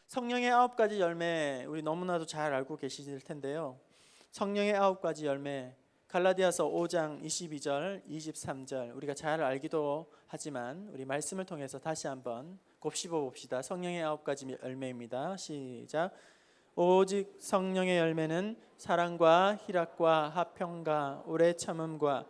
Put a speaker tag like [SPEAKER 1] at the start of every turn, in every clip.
[SPEAKER 1] 성령의 9가지 열매 우리 너무나도 잘 알고 계실 텐데요. 성령의 9가지 열매 갈라디아서 5장 22절 23절 우리가 잘 알기도 하지만 우리 말씀을 통해서 다시 한번 곱씹어 봅시다. 성령의 9가지 열매입니다. 시작. 오직 성령의 열매는 사랑과 희락과 화평과 오래 참음과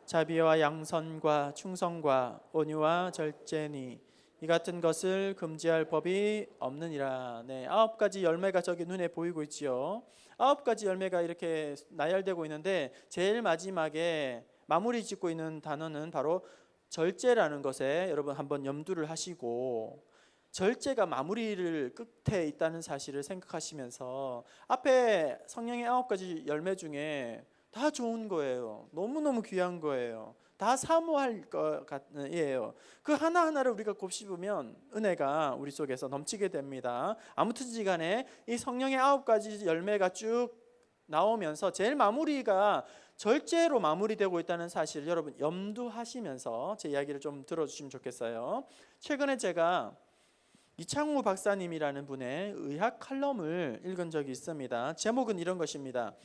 [SPEAKER 1] 자비와 양선과 충성과 온유와 절제니 이 같은 것을 금지할 법이 없느니라. 네, 9가지 열매가 저기 눈에 보이고 있지요. 9가지 열매가 이렇게 나열되고 있는데 제일 마지막에 마무리 짓고 있는 단어는 바로 절제라는 것에 여러분 한번 염두를 하시고, 절제가 마무리를 끝에 있다는 사실을 생각하시면서 앞에 성령의 9가지 열매 중에 다 좋은 거예요. 너무너무 귀한 거예요. 다 사모할 것 같예요. 그 하나하나를 우리가 곱씹으면 은혜가 우리 속에서 넘치게 됩니다. 아무튼지 간에 이 성령의 9가지 열매가 쭉 나오면서 제일 마무리가 절제로 마무리되고 있다는 사실을 여러분 염두하시면서 제 이야기를 좀 들어주시면 좋겠어요. 최근에 제가 이창우 박사님이라는 분의 의학 칼럼을 읽은 적이 있습니다. 제목은 이런 것입니다.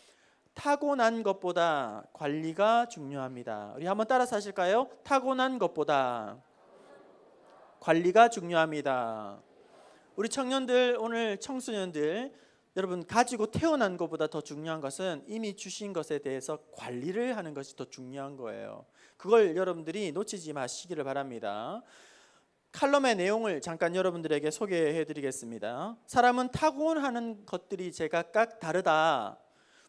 [SPEAKER 1] 타고난 것보다 관리가 중요합니다. 우리 한번 따라서 하실까요? 타고난 것보다 관리가 중요합니다. 우리 청년들, 오늘 청소년들, 여러분 가지고 태어난 것보다 더 중요한 것은 이미 주신 것에 대해서 관리를 하는 것이 더 중요한 거예요. 그걸 여러분들이 놓치지 마시기를 바랍니다. 칼럼의 내용을 잠깐 여러분들에게 소개해 드리겠습니다. 사람은 타고나는 것들이 제각각 다르다.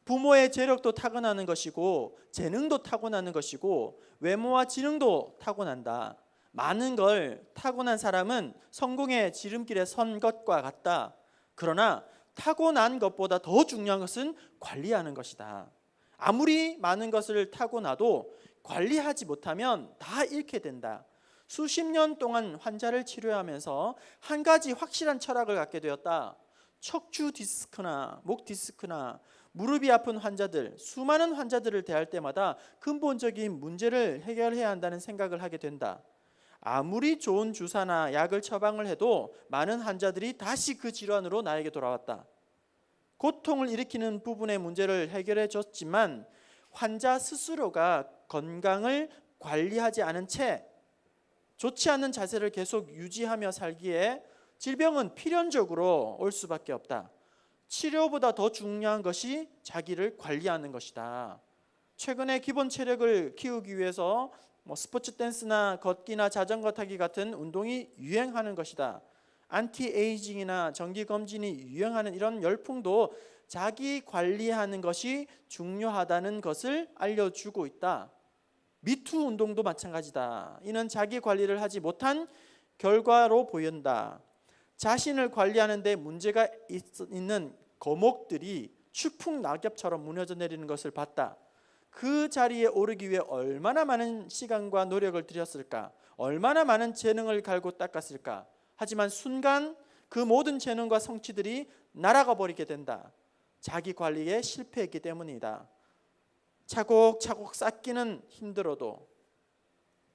[SPEAKER 1] 부모의 재력도 타고나는 것이고 재능도 타고나는 것이고 외모와 지능도 타고난다. 많은 걸 타고난 사람은 성공의 지름길에 선 것과 같다. 그러나 타고난 것보다 더 중요한 것은 관리하는 것이다. 아무리 많은 것을 타고나도 관리하지 못하면 다 잃게 된다. 수십 년 동안 환자를 치료하면서 한 가지 확실한 철학을 갖게 되었다. 척추 디스크나 목 디스크나 무릎이 아픈 환자들, 수많은 환자들을 대할 때마다 근본적인 문제를 해결해야 한다는 생각을 하게 된다. 아무리 좋은 주사나 약을 처방을 해도 많은 환자들이 다시 그 질환으로 나에게 돌아왔다. 고통을 일으키는 부분의 문제를 해결해 줬지만 환자 스스로가 건강을 관리하지 않은 채 좋지 않은 자세를 계속 유지하며 살기에 질병은 필연적으로 올 수밖에 없다. 치료보다 더 중요한 것이 자기를 관리하는 것이다. 최근에 기본 체력을 키우기 위해서 스포츠 댄스나 걷기나 자전거 타기 같은 운동이 유행하는 것이다. 안티에이징이나 정기검진이 유행하는 이런 열풍도 자기 관리하는 것이 중요하다는 것을 알려주고 있다. 미투 운동도 마찬가지다. 이는 자기 관리를 하지 못한 결과로 보인다. 자신을 관리하는 데 문제가 있는 거목들이 추풍 낙엽처럼 무너져 내리는 것을 봤다. 그 자리에 오르기 위해 얼마나 많은 시간과 노력을 들였을까? 얼마나 많은 재능을 갈고 닦았을까? 하지만 순간 그 모든 재능과 성취들이 날아가 버리게 된다. 자기 관리에 실패했기 때문이다. 차곡차곡 쌓기는 힘들어도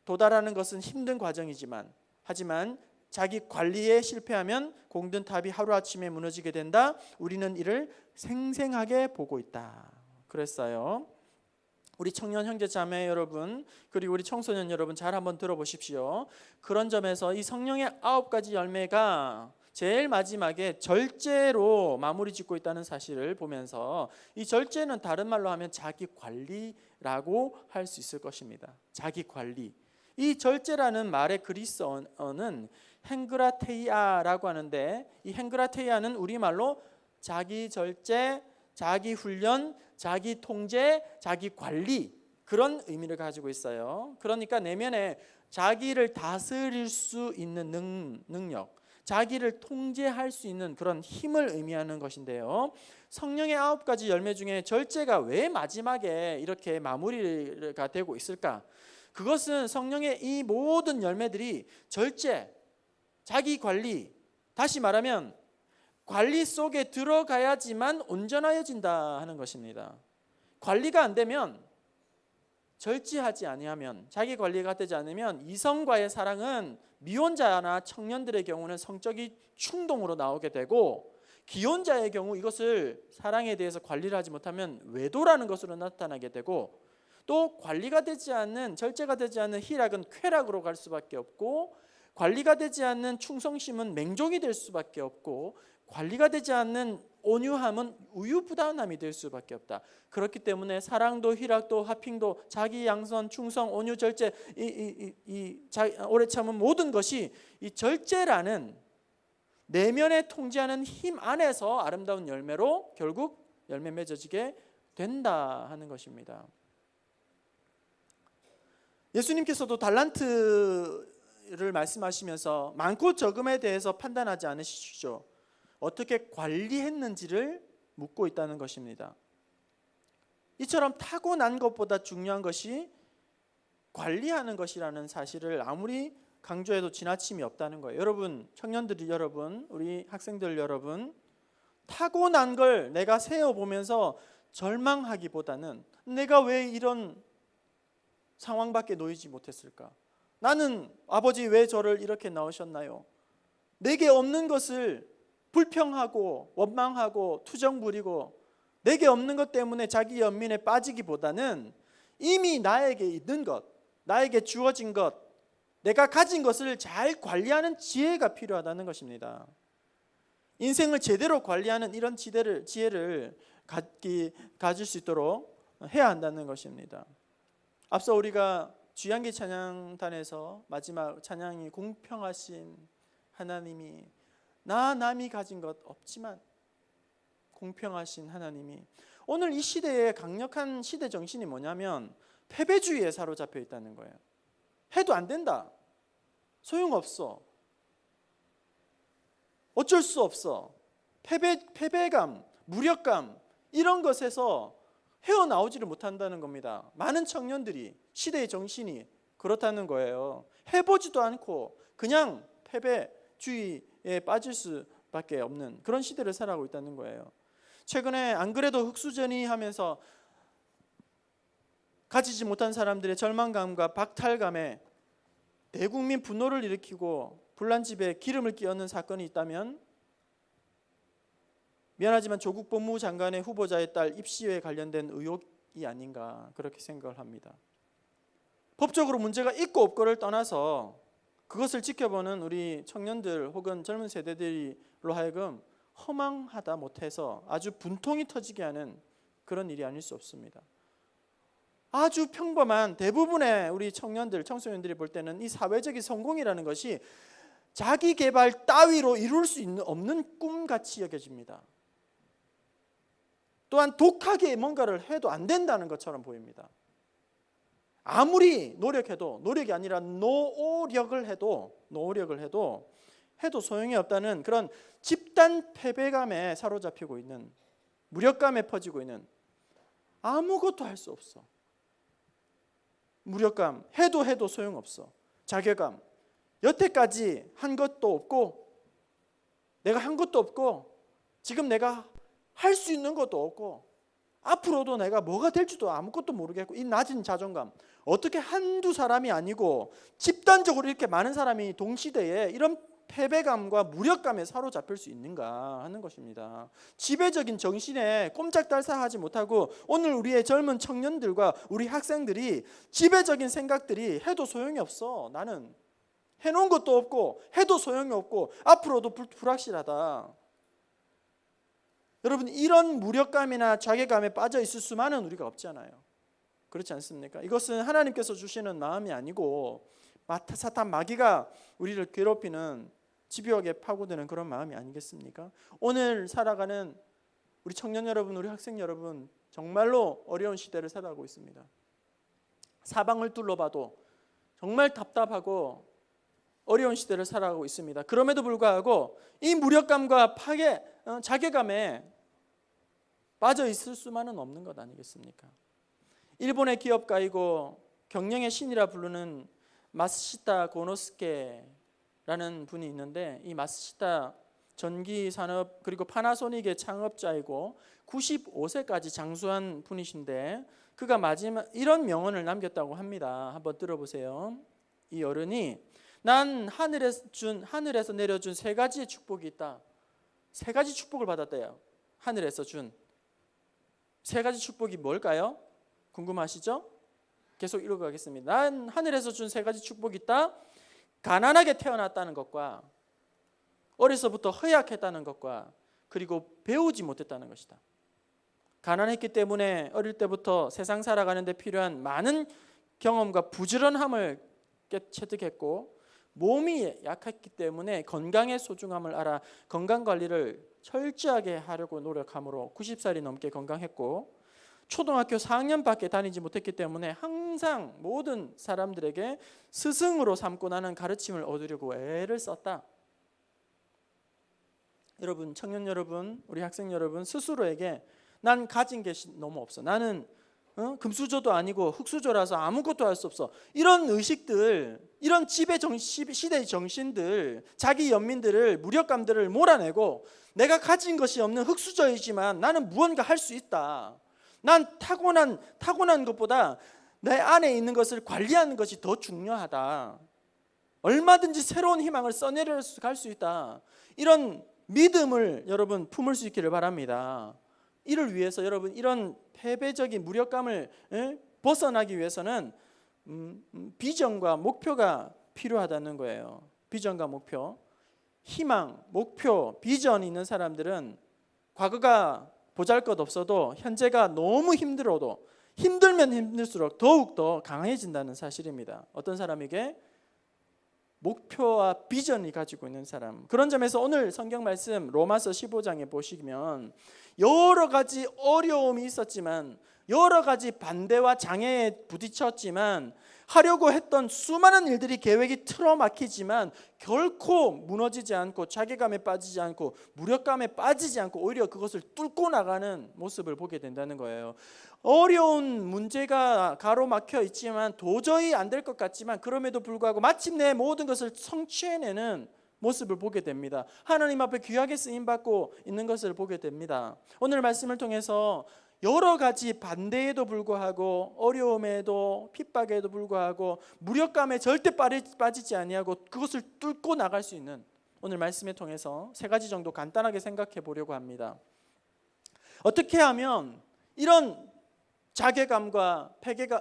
[SPEAKER 1] 도달하는 것은 힘든 과정이지만 하지만 자기 관리에 실패하면 공든 탑이 하루아침에 무너지게 된다. 우리는 이를 생생하게 보고 있다. 그랬어요. 우리 청년 형제 자매 여러분, 그리고 우리 청소년 여러분 잘 한번 들어보십시오. 그런 점에서 이 성령의 9가지 열매가 제일 마지막에 절제로 마무리 짓고 있다는 사실을 보면서 이 절제는 다른 말로 하면 자기 관리라고 할 수 있을 것입니다. 자기 관리. 이 절제라는 말의 그리스어는 헨그라테이아라고 하는데 이 헨그라테이아는 우리말로 자기 절제, 자기 훈련, 자기 통제, 자기 관리 그런 의미를 가지고 있어요. 그러니까 내면에 자기를 다스릴 수 있는 능력, 자기를 통제할 수 있는 그런 힘을 의미하는 것인데요. 성령의 9가지 열매 중에 절제가 왜 마지막에 이렇게 마무리가 되고 있을까? 그것은 성령의 이 모든 열매들이 절제, 자기 관리, 다시 말하면 관리 속에 들어가야지만 온전하여진다 하는 것입니다. 관리가 안 되면 절제하지 아니하면, 자기 관리가 되지 않으면 이성과의 사랑은 미혼자나 청년들의 경우는 성적인 충동으로 나오게 되고, 기혼자의 경우 이것을 사랑에 대해서 관리를 하지 못하면 외도라는 것으로 나타나게 되고, 또 관리가 되지 않는, 절제가 되지 않는 희락은 쾌락으로 갈 수밖에 없고, 관리가 되지 않는 충성심은 맹종이 될 수밖에 없고, 관리가 되지 않는 온유함은 우유부단함이 될 수밖에 없다. 그렇기 때문에 사랑도 희락도 화평도 자기 양선, 충성, 온유, 절제, 오래 참은 모든 것이 이 절제라는 내면에 통제하는 힘 안에서 아름다운 열매로 결국 열매 맺어지게 된다 하는 것입니다. 예수님께서도 달란트를 말씀하시면서 많고 적음에 대해서 판단하지 않으시죠. 어떻게 관리했는지를 묻고 있다는 것입니다. 이처럼 타고난 것보다 중요한 것이 관리하는 것이라는 사실을 아무리 강조해도 지나침이 없다는 거예요. 여러분, 청년들 여러분, 우리 학생들 여러분, 타고난 걸 내가 세어보면서 절망하기보다는 내가 왜 이런 상황밖에 놓이지 못했을까? 나는 아버지 왜 저를 이렇게 낳으셨나요? 내게 없는 것을 불평하고 원망하고 투정 부리고 내게 없는 것 때문에 자기 연민에 빠지기보다는 이미 나에게 있는 것, 나에게 주어진 것, 내가 가진 것을 잘 관리하는 지혜가 필요하다는 것입니다. 인생을 제대로 관리하는 이런 지혜를 가질 수 있도록 해야 한다는 것입니다. 앞서 우리가 주양기 찬양단에서 마지막 찬양이 공평하신 하나님이 남이 가진 것 없지만 공평하신 하나님이, 오늘 이 시대의 강력한 시대 정신이 뭐냐면 패배주의에 사로잡혀 있다는 거예요. 해도 안 된다, 소용없어, 어쩔 수 없어, 패배감, 무력감 이런 것에서 헤어나오지를 못한다는 겁니다. 많은 청년들이, 시대의 정신이 그렇다는 거예요. 해보지도 않고 그냥 패배주의에 빠질 수밖에 없는 그런 시대를 살아가고 있다는 거예요. 최근에 안 그래도 흑수저니 하면서 가지지 못한 사람들의 절망감과 박탈감에 대국민 분노를 일으키고 불난집에 기름을 끼얹는 사건이 있다면 미안하지만 조국 법무부 장관의 후보자의 딸 입시에 관련된 의혹이 아닌가 그렇게 생각을 합니다. 법적으로 문제가 있고 없고를 떠나서 그것을 지켜보는 우리 청년들 혹은 젊은 세대들로 하여금 허망하다 못해서 아주 분통이 터지게 하는 그런 일이 아닐 수 없습니다. 아주 평범한 대부분의 우리 청년들, 청소년들이 볼 때는 이 사회적인 성공이라는 것이 자기 개발 따위로 이룰 수 없는 꿈같이 여겨집니다. 또한 독하게 뭔가를 해도 안 된다는 것처럼 보입니다. 아무리 노력해도, 노력이 아니라 노력을 해도 소용이 없다는 그런 집단 패배감에 사로잡히고 있는, 무력감에 퍼지고 있는, 아무것도 할 수 없어, 무력감, 해도 소용없어, 자괴감, 여태까지 한 것도 없고 내가 한 것도 없고 지금 내가 할 수 있는 것도 없고 앞으로도 내가 뭐가 될지도 아무것도 모르겠고, 이 낮은 자존감, 어떻게 한두 사람이 아니고 집단적으로 이렇게 많은 사람이 동시대에 이런 패배감과 무력감에 사로잡힐 수 있는가 하는 것입니다. 지배적인 정신에 꼼짝달싹하지 못하고 오늘 우리의 젊은 청년들과 우리 학생들이 지배적인 생각들이 해도 소용이 없어, 나는 해놓은 것도 없고 해도 소용이 없고 앞으로도 불확실하다. 여러분, 이런 무력감이나 자괴감에 빠져 있을 수만은 우리가 없잖아요. 그렇지 않습니까? 이것은 하나님께서 주시는 마음이 아니고 사탄 마귀가 우리를 괴롭히는, 집요하게 파고드는 그런 마음이 아니겠습니까? 오늘 살아가는 우리 청년 여러분, 우리 학생 여러분, 정말로 어려운 시대를 살아가고 있습니다. 사방을 둘러봐도 정말 답답하고 어려운 시대를 살아가고 있습니다. 그럼에도 불구하고 이 무력감과 파괴, 자괴감에 빠져 있을 수만은 없는 것 아니겠습니까? 일본의 기업가이고 경영의 신이라 부르는 마쓰시타 고노스케라는 분이 있는데, 이 마쓰시타 전기 산업 그리고 파나소닉의 창업자이고 95세까지 장수한 분이신데, 그가 마지막 이런 명언을 남겼다고 합니다. 한번 들어보세요. 이 어른이 난 하늘에서 내려준 세 가지의 축복이 있다. 세 가지 축복을 받았대요. 하늘에서 준 세 가지 축복이 뭘까요? 궁금하시죠? 계속 읽어가겠습니다. 난 하늘에서 준 세 가지 축복이 있다. 가난하게 태어났다는 것과 어려서부터 허약했다는 것과 그리고 배우지 못했다는 것이다. 가난했기 때문에 어릴 때부터 세상 살아가는 데 필요한 많은 경험과 부지런함을 체득했고 몸이 약했기 때문에 건강의 소중함을 알아 건강관리를 철저하게 하려고 노력함으로 90살이 넘게 건강했고 초등학교 4학년밖에 다니지 못했기 때문에 항상 모든 사람들에게 스승으로 삼고 나는 가르침을 얻으려고 애를 썼다. 여러분, 청년 여러분, 우리 학생 여러분 스스로에게 난 가진 게 너무 없어. 나는 금수저도 아니고 흙수저라서 아무것도 할 수 없어. 이런 의식들, 이런 시대의 정신들, 자기 연민들을, 무력감들을 몰아내고 내가 가진 것이 없는 흙수저이지만 나는 무언가 할 수 있다. 난 타고난 것보다 내 안에 있는 것을 관리하는 것이 더 중요하다. 얼마든지 새로운 희망을 써내려갈 수 있다. 이런 믿음을 여러분 품을 수 있기를 바랍니다. 이를 위해서 여러분 이런 패배적인 무력감을 벗어나기 위해서는 비전과 목표가 필요하다는 거예요. 비전과 목표, 희망, 목표, 비전이 있는 사람들은 과거가 보잘것없어도 현재가 너무 힘들어도 힘들면 힘들수록 더욱더 강해진다는 사실입니다. 어떤 사람에게 목표와 비전이 가지고 있는 사람. 그런 점에서 오늘 성경 말씀 로마서 15장에 보시면 여러 가지 어려움이 있었지만 여러 가지 반대와 장애에 부딪혔지만 하려고 했던 수많은 일들이 계획이 틀어막히지만 결코 무너지지 않고 자괴감에 빠지지 않고 무력감에 빠지지 않고 오히려 그것을 뚫고 나가는 모습을 보게 된다는 거예요. 어려운 문제가 가로막혀 있지만 도저히 안 될 것 같지만 그럼에도 불구하고 마침내 모든 것을 성취해내는 모습을 보게 됩니다. 하나님 앞에 귀하게 쓰임받고 있는 것을 보게 됩니다. 오늘 말씀을 통해서 여러 가지 반대에도 불구하고 어려움에도 핍박에도 불구하고 무력감에 절대 빠지지 아니하고 그것을 뚫고 나갈 수 있는 오늘 말씀을 통해서 세 가지 정도 간단하게 생각해 보려고 합니다. 어떻게 하면 이런 자괴감과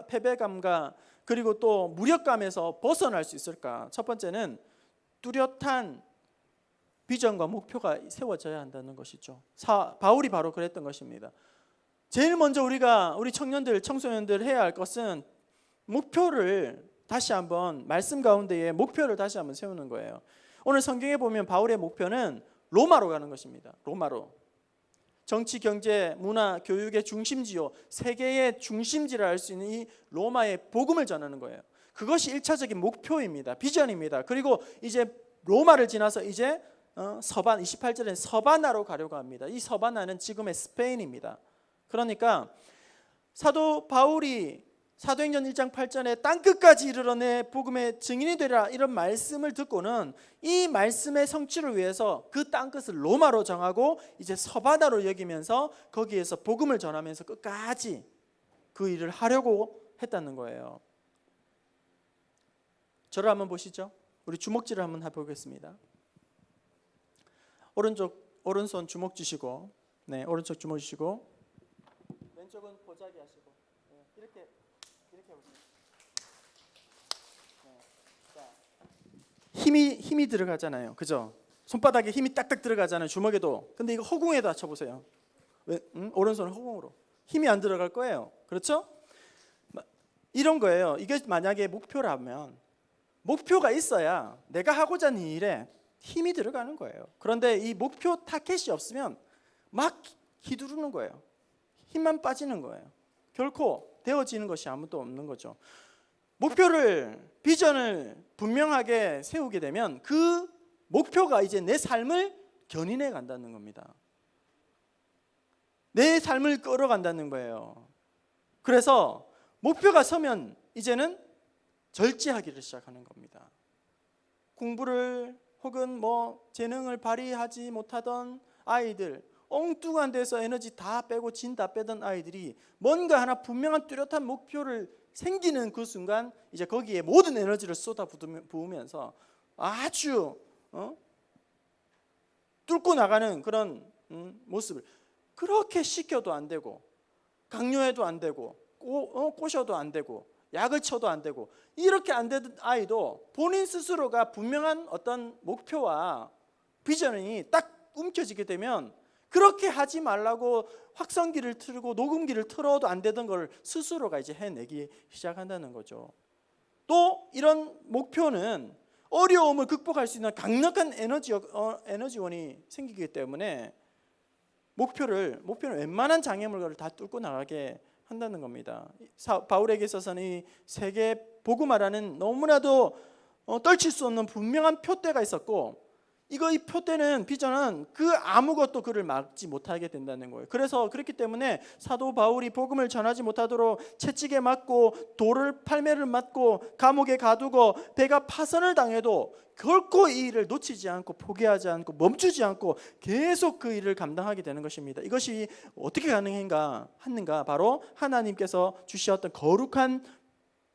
[SPEAKER 1] 패배감과 그리고 또 무력감에서 벗어날 수 있을까? 첫 번째는 뚜렷한 비전과 목표가 세워져야 한다는 것이죠. 바울이 바로 그랬던 것입니다. 제일 먼저 우리 청년들, 청소년들 해야 할 것은 목표를 다시 한번 말씀 가운데에 목표를 다시 한번 세우는 거예요. 오늘 성경에 보면 바울의 목표는 로마로 가는 것입니다. 로마로. 정치, 경제, 문화, 교육의 중심지요, 세계의 중심지를 알 수 있는 이 로마의 복음을 전하는 거예요. 그것이 1차적인 목표입니다. 비전입니다. 그리고 이제 로마를 지나서 이제 28절에 서바나로 가려고 합니다. 이 서바나는 지금의 스페인입니다. 그러니까 사도 바울이 사도행전 1장 8절에 땅끝까지 이르러 내 복음의 증인이 되라 이런 말씀을 듣고는 이 말씀의 성취를 위해서 그 땅끝을 로마로 정하고 이제 서바나로 여기면서 거기에서 복음을 전하면서 끝까지 그 일을 하려고 했다는 거예요. 저를 한번 보시죠. 우리 주먹질을 한번 해보겠습니다. 오른손 주먹 쥐시고, 오른쪽 주먹 쥐시고, 왼쪽은 보자기 하시고, 이렇게 해보세요. 자, 힘이 들어가잖아요, 그죠? 손바닥에 힘이 딱딱 들어가잖아요, 주먹에도. 근데 이거 허공에다 쳐보세요. 오른손 허공으로. 힘이 안 들어갈 거예요, 그렇죠? 이런 거예요. 이게 만약에 목표라면 목표가 있어야 내가 하고자 하는 일에 힘이 들어가는 거예요. 그런데 이 목표 타켓이 없으면 막 휘두르는 거예요. 힘만 빠지는 거예요. 결코 되어지는 것이 아무것도 없는 거죠. 목표를, 비전을 분명하게 세우게 되면 그 목표가 이제 내 삶을 견인해 간다는 겁니다. 내 삶을 끌어간다는 거예요. 그래서 목표가 서면 이제는 절제하기를 시작하는 겁니다. 공부를 혹은 재능을 발휘하지 못하던 아이들 엉뚱한 데서 에너지 다 빼고 진 다 빼던 아이들이 뭔가 하나 분명한 뚜렷한 목표를 생기는 그 순간 이제 거기에 모든 에너지를 쏟아 부으면서 아주 뚫고 나가는 그런 모습을, 그렇게 시켜도 안 되고 강요해도 안 되고 꼬셔도 안 되고 약을 쳐도 안 되고 이렇게 안 되던 아이도 본인 스스로가 분명한 어떤 목표와 비전이 딱 움켜지게 되면 그렇게 하지 말라고 확성기를 틀고 녹음기를 틀어도 안 되던 걸 스스로가 이제 해내기 시작한다는 거죠. 또 이런 목표는 어려움을 극복할 수 있는 강력한 에너지원이 생기기 때문에 목표는 웬만한 장애물을 다 뚫고 나가게 한다는 겁니다. 바울에게 있어서는 이 세계 복음화라는 너무나도 떨칠 수 없는 분명한 표대가 있었고, 이 표대는 비전은 그 아무것도 그를 막지 못하게 된다는 거예요. 그래서 그렇기 때문에 사도 바울이 복음을 전하지 못하도록 채찍에 맞고 돌을 팔매를 맞고 감옥에 가두고 배가 파선을 당해도 결코 이 일을 놓치지 않고 포기하지 않고 멈추지 않고 계속 그 일을 감당하게 되는 것입니다. 이것이 어떻게 가능한가 하는가? 바로 하나님께서 주셨던 거룩한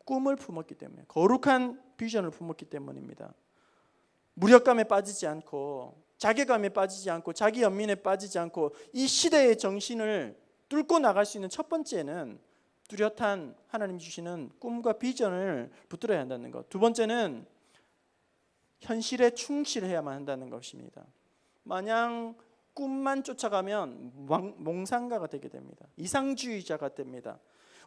[SPEAKER 1] 꿈을 품었기 때문에, 거룩한 비전을 품었기 때문입니다. 무력감에 빠지지 않고 자괴감에 빠지지 않고 자기 연민에 빠지지 않고 이 시대의 정신을 뚫고 나갈 수 있는 첫 번째는 뚜렷한 하나님이 주시는 꿈과 비전을 붙들어야 한다는 것. 두 번째는 현실에 충실해야만 한다는 것입니다. 마냥 꿈만 쫓아가면 몽상가가 되게 됩니다. 이상주의자가 됩니다.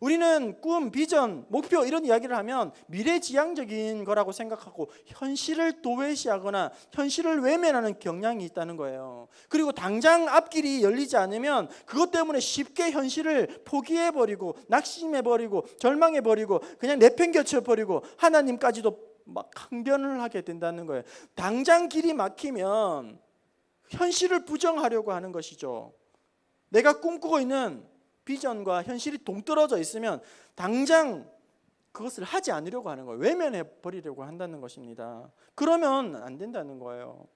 [SPEAKER 1] 우리는 꿈, 비전, 목표 이런 이야기를 하면 미래지향적인 거라고 생각하고 현실을 도외시하거나 현실을 외면하는 경향이 있다는 거예요. 그리고 당장 앞길이 열리지 않으면 그것 때문에 쉽게 현실을 포기해버리고 낙심해버리고 절망해버리고 그냥 내팽겨쳐버리고 하나님까지도 막 항변을 하게 된다는 거예요. 당장 길이 막히면 현실을 부정하려고 하는 것이죠. 내가 꿈꾸고 있는 비전과 현실이 동떨어져 있으면 당장 그것을 하지 않으려고 하는 거예요. 외면해 버리려고 한다는 것입니다. 그러면 안 된다는 거예요.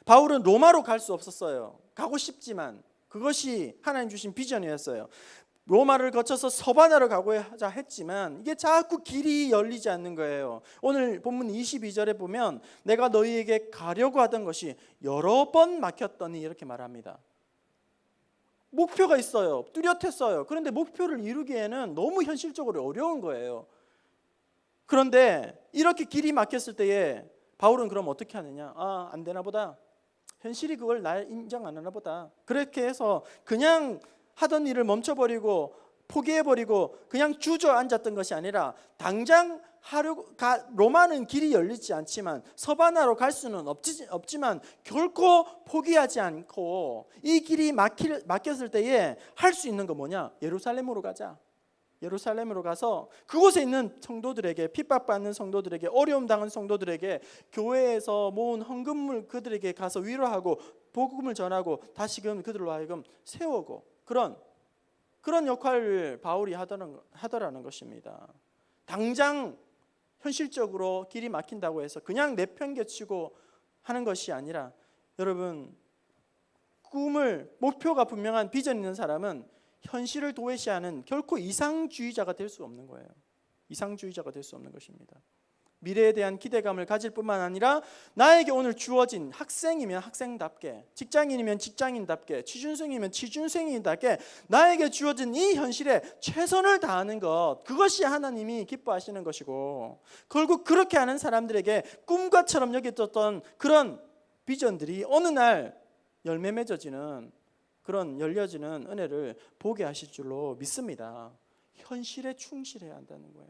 [SPEAKER 1] 바울은 로마로 갈 수 없었어요. 가고 싶지만 그것이 하나님 주신 비전이었어요. 로마를 거쳐서 서바나로 가고자 했지만 이게 자꾸 길이 열리지 않는 거예요. 오늘 본문 22절에 보면 내가 너희에게 가려고 하던 것이 여러 번 막혔더니 이렇게 말합니다. 목표가 있어요. 뚜렷했어요. 그런데 목표를 이루기에는 너무 현실적으로 어려운 거예요. 그런데 이렇게 길이 막혔을 때에 바울은 그럼 어떻게 하느냐? 안 되나 보다. 현실이 그걸 날 인정 안 하나 보다. 그렇게 해서 그냥 하던 일을 멈춰버리고 포기해버리고 그냥 주저앉았던 것이 아니라 당장 로마는 길이 열리지 않지만 서바나로 갈 수는 없지만 결코 포기하지 않고 이 길이 막혔을 때에 할 수 있는 거 뭐냐? 예루살렘으로 가자. 예루살렘으로 가서 그곳에 있는 성도들에게, 핍박받는 성도들에게, 어려움 당한 성도들에게 교회에서 모은 헌금을 그들에게 가서 위로하고 복음을 전하고 다시금 그들로 하여금 세우고 그런 역할을 바울이 하더라는 것입니다. 당장 현실적으로 길이 막힌다고 해서 그냥 내팽개치고 하는 것이 아니라, 여러분, 목표가 분명한 비전 있는 사람은 현실을 도외시하는 결코 이상주의자가 될 수 없는 거예요. 이상주의자가 될 수 없는 것입니다. 미래에 대한 기대감을 가질 뿐만 아니라 나에게 오늘 주어진, 학생이면 학생답게, 직장인이면 직장인답게, 취준생이면 취준생인답게 나에게 주어진 이 현실에 최선을 다하는 것, 그것이 하나님이 기뻐하시는 것이고, 결국 그렇게 하는 사람들에게 꿈과처럼 여겨졌던 그런 비전들이 어느 날 열매 맺어지는, 그런 열려지는 은혜를 보게 하실 줄로 믿습니다. 현실에 충실해야 한다는 거예요.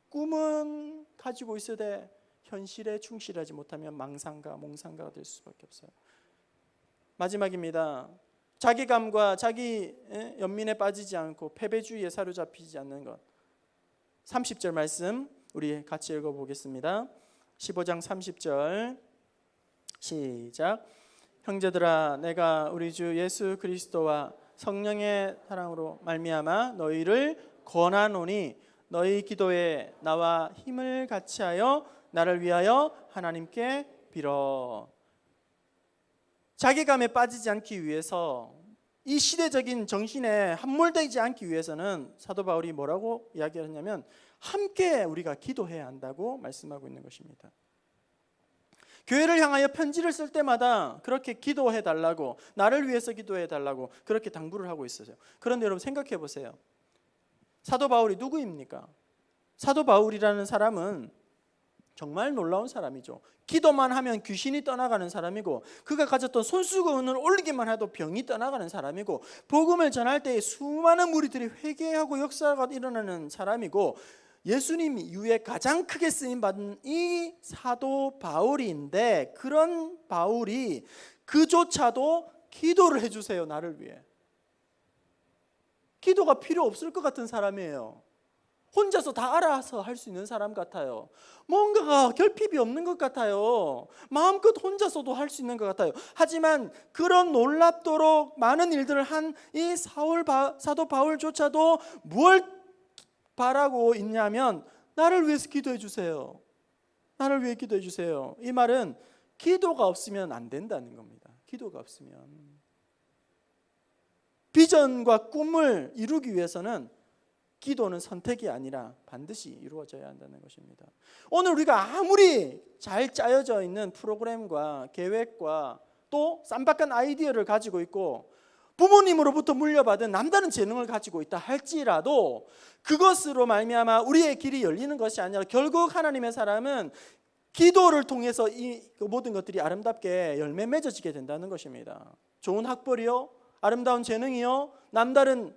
[SPEAKER 1] 꿈은 가지고 있어도 현실에 충실하지 못하면 망상가, 몽상가가 될 수밖에 없어요. 마지막입니다. 자기감과 자기 연민에 빠지지 않고 패배주의에 사로잡히지 않는 것. 30절 말씀 우리 같이 읽어보겠습니다. 15장 30절 시작. 형제들아, 내가 우리 주 예수 그리스도와 성령의 사랑으로 말미암아 너희를 권하노니 너희 기도에 나와 힘을 같이하여 나를 위하여 하나님께 빌어. 자괴감에 빠지지 않기 위해서, 이 시대적인 정신에 함몰되지 않기 위해서는 사도 바울이 뭐라고 이야기하냐면 함께 우리가 기도해야 한다고 말씀하고 있는 것입니다. 교회를 향하여 편지를 쓸 때마다 그렇게 기도해 달라고, 나를 위해서 기도해 달라고 그렇게 당부를 하고 있어요. 그런데 여러분 생각해 보세요. 사도 바울이 누구입니까? 사도 바울이라는 사람은 정말 놀라운 사람이죠. 기도만 하면 귀신이 떠나가는 사람이고, 그가 가졌던 손수건을 올리기만 해도 병이 떠나가는 사람이고, 복음을 전할 때 수많은 무리들이 회개하고 역사가 일어나는 사람이고, 예수님 이후에 가장 크게 쓰임받은 이 사도 바울인데, 그런 바울이 그조차도 기도를 해주세요. 나를 위해. 기도가 필요 없을 것 같은 사람이에요. 혼자서 다 알아서 할 수 있는 사람 같아요. 뭔가가 결핍이 없는 것 같아요. 마음껏 혼자서도 할 수 있는 것 같아요. 하지만 그런 놀랍도록 많은 일들을 한 이 사도 바울조차도 뭘 바라고 있냐면, 나를 위해서 기도해 주세요. 나를 위해 기도해 주세요. 이 말은 기도가 없으면 안 된다는 겁니다. 기도가 없으면. 비전과 꿈을 이루기 위해서는 기도는 선택이 아니라 반드시 이루어져야 한다는 것입니다. 오늘 우리가 아무리 잘 짜여져 있는 프로그램과 계획과 또 쌈박한 아이디어를 가지고 있고 부모님으로부터 물려받은 남다른 재능을 가지고 있다 할지라도, 그것으로 말미암아 우리의 길이 열리는 것이 아니라 결국 하나님의 사람은 기도를 통해서 이 모든 것들이 아름답게 열매 맺어지게 된다는 것입니다. 좋은 학벌이요, 아름다운 재능이요, 남다른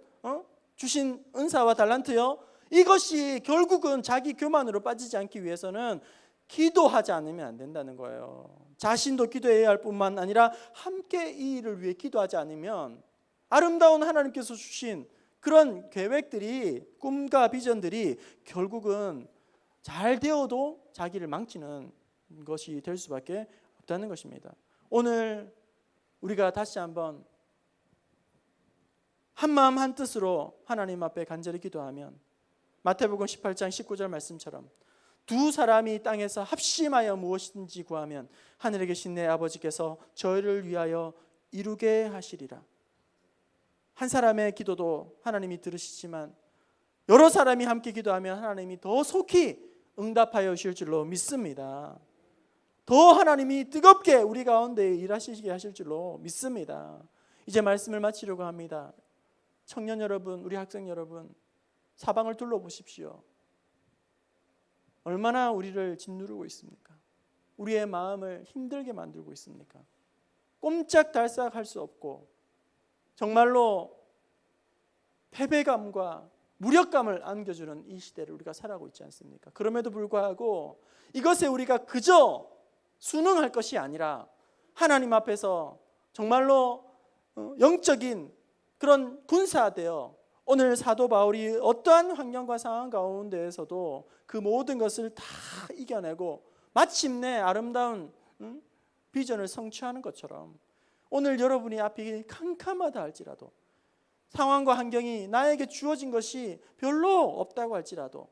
[SPEAKER 1] 주신 은사와 달란트요, 이것이 결국은 자기 교만으로 빠지지 않기 위해서는 기도하지 않으면 안 된다는 거예요. 자신도 기도해야 할 뿐만 아니라 함께 이 일을 위해 기도하지 않으면 아름다운 하나님께서 주신 그런 계획들이, 꿈과 비전들이 결국은 잘 되어도 자기를 망치는 것이 될 수밖에 없다는 것입니다. 오늘 우리가 다시 한번 한마음 한뜻으로 하나님 앞에 간절히 기도하면 마태복음 18장 19절 말씀처럼 두 사람이 땅에서 합심하여 무엇인지 구하면 하늘에 계신 내 아버지께서 저희를 위하여 이루게 하시리라. 한 사람의 기도도 하나님이 들으시지만 여러 사람이 함께 기도하면 하나님이 더 속히 응답하여 주실 줄로 믿습니다. 더 하나님이 뜨겁게 우리 가운데 일하시게 하실 줄로 믿습니다. 이제 말씀을 마치려고 합니다. 청년 여러분, 우리 학생 여러분, 사방을 둘러보십시오. 얼마나 우리를 짓누르고 있습니까? 우리의 마음을 힘들게 만들고 있습니까? 꼼짝달싹 할 수 없고 정말로 패배감과 무력감을 안겨주는 이 시대를 우리가 살아가고 있지 않습니까? 그럼에도 불구하고 이것에 우리가 그저 순응할 것이 아니라 하나님 앞에서 정말로 영적인 그런 군사되어 오늘 사도 바울이 어떠한 환경과 상황 가운데에서도 그 모든 것을 다 이겨내고 마침내 아름다운 비전을 성취하는 것처럼, 오늘 여러분이 앞이 캄캄하다 할지라도, 상황과 환경이 나에게 주어진 것이 별로 없다고 할지라도,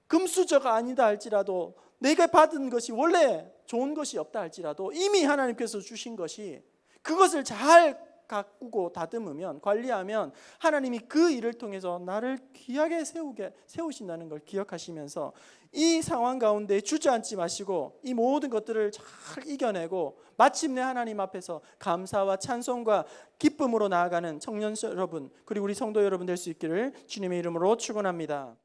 [SPEAKER 1] 금수저가 아니다 할지라도, 내가 받은 것이 원래 좋은 것이 없다 할지라도 이미 하나님께서 주신 것이, 그것을 잘 가꾸고 다듬으면, 관리하면 하나님이 그 일을 통해서 나를 귀하게 세우신다는 걸 기억하시면서 이 상황 가운데 주저앉지 마시고 이 모든 것들을 잘 이겨내고 마침내 하나님 앞에서 감사와 찬송과 기쁨으로 나아가는 청년 여러분, 그리고 우리 성도 여러분 될 수 있기를 주님의 이름으로 축원합니다.